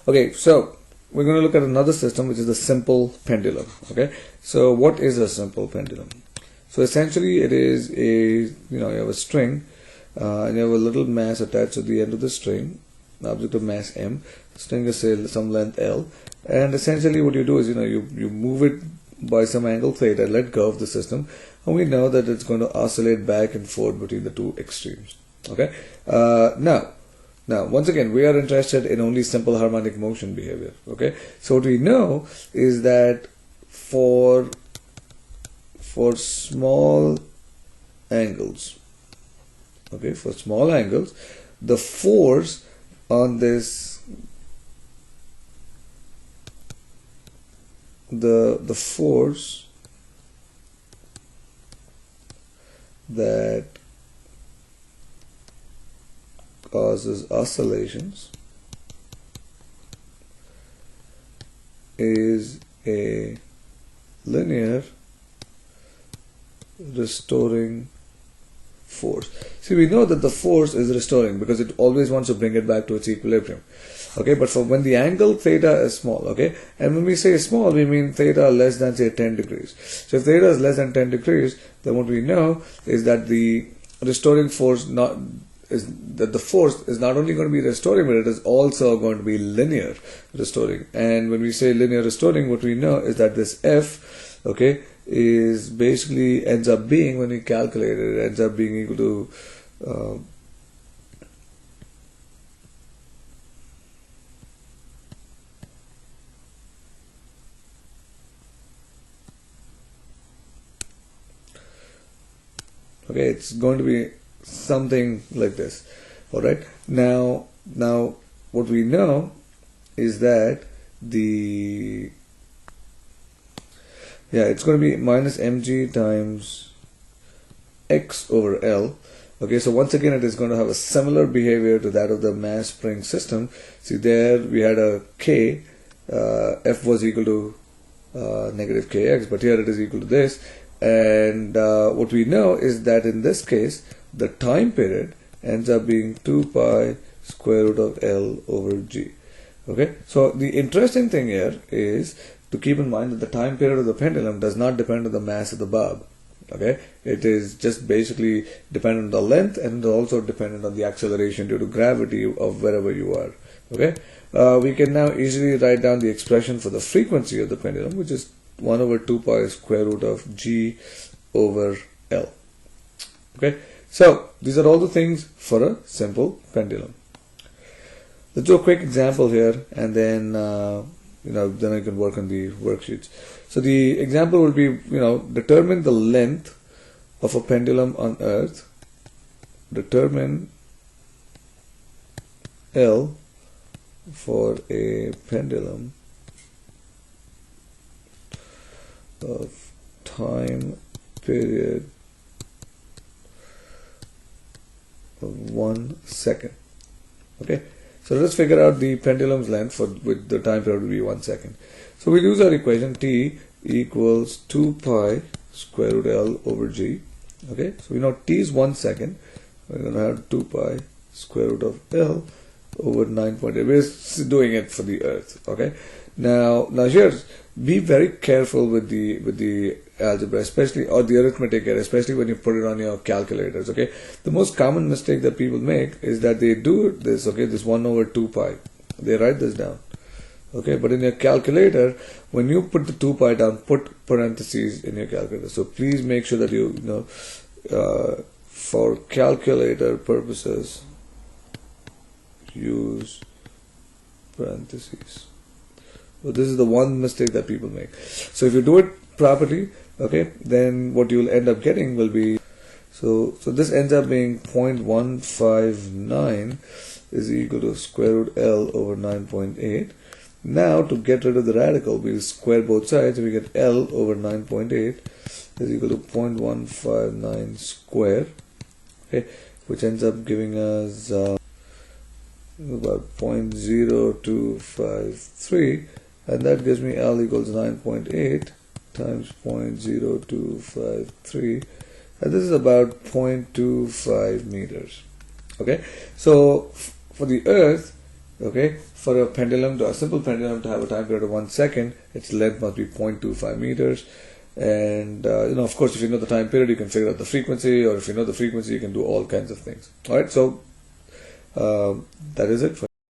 Okay, so we're going to look at another system, which is the simple pendulum. Okay, so what is a simple pendulum? So essentially it is a, you have a string and you have a little mass attached to the end of the string, an object of mass m. The string is say some length l, and essentially what you do is you move it by some angle theta, let go of the system, and we know that it's going to oscillate back and forth between the two extremes. Okay, now once again we are interested in only simple harmonic motion behavior. Okay, so what we know is that for small angles, the force on this, the force that causes oscillations is a linear restoring force. See, we know that the force is restoring because it always wants to bring it back to its equilibrium. Okay, but for when the angle theta is small, okay, and when we say small, we mean theta less than say 10 degrees. So if theta is less than 10 degrees, then what we know is that the restoring force the force is not only going to be restoring, but it is also going to be linear restoring. And when we say linear restoring, what we know is that this F, okay, is basically ends up being, when we calculate it, ends up being equal to okay, it's going to be something like this. All right, now what we know is that it's going to be minus mg times x over L. Okay, so once again it is going to have a similar behavior to that of the mass spring system. See, there we had a k, F was equal to negative kx, but here it is equal to this. And what we know is that in this case the time period ends up being 2 pi square root of L over g. Okay, so the interesting thing here is to keep in mind that the time period of the pendulum does not depend on the mass of the bulb. Okay, it is just basically dependent on the length, and also dependent on the acceleration due to gravity of wherever you are. Okay, we can now easily write down the expression for the frequency of the pendulum, which is 1 over 2 pi square root of g over L. Okay, so these are all the things for a simple pendulum. Let's do a quick example here, and then then I can work on the worksheets. So the example would be, determine the length of a pendulum on Earth. Determine L for a pendulum of time period of 1 second. Okay, so let's figure out the pendulum's length with the time period will be 1 second. So we use our equation T equals 2 pi square root L over G. Okay, so we know T is 1 second. We're going to have 2 pi square root of L over 9.8. We're doing it for the Earth. Okay, now here, be very careful with the algebra, especially, or the arithmetic here, especially when you put it on your calculators. Okay, the most common mistake that people make is that they do this. Okay, this 1 over 2 pi, they write this down. Okay, but in your calculator, when you put the 2 pi down, put parentheses in your calculator. So please make sure that you for calculator purposes, use parentheses. So this is the one mistake that people make. So if you do it properly, okay, then what you will end up getting will be, so this ends up being 0.159 is equal to square root L over 9.8. Now to get rid of the radical, we'll square both sides. We get L over 9.8 is equal to 0.159 square, okay, which ends up giving us about 0.0253, and that gives me L equals 9.8 times 0.0253, and this is about 0.25 meters. Okay, so for the Earth, Okay, for a pendulum, a simple pendulum to have a time period of 1 second, its length must be 0.25 meters. And of course, if you know the time period, you can figure out the frequency, or if you know the frequency, you can do all kinds of things. All right, so that is it for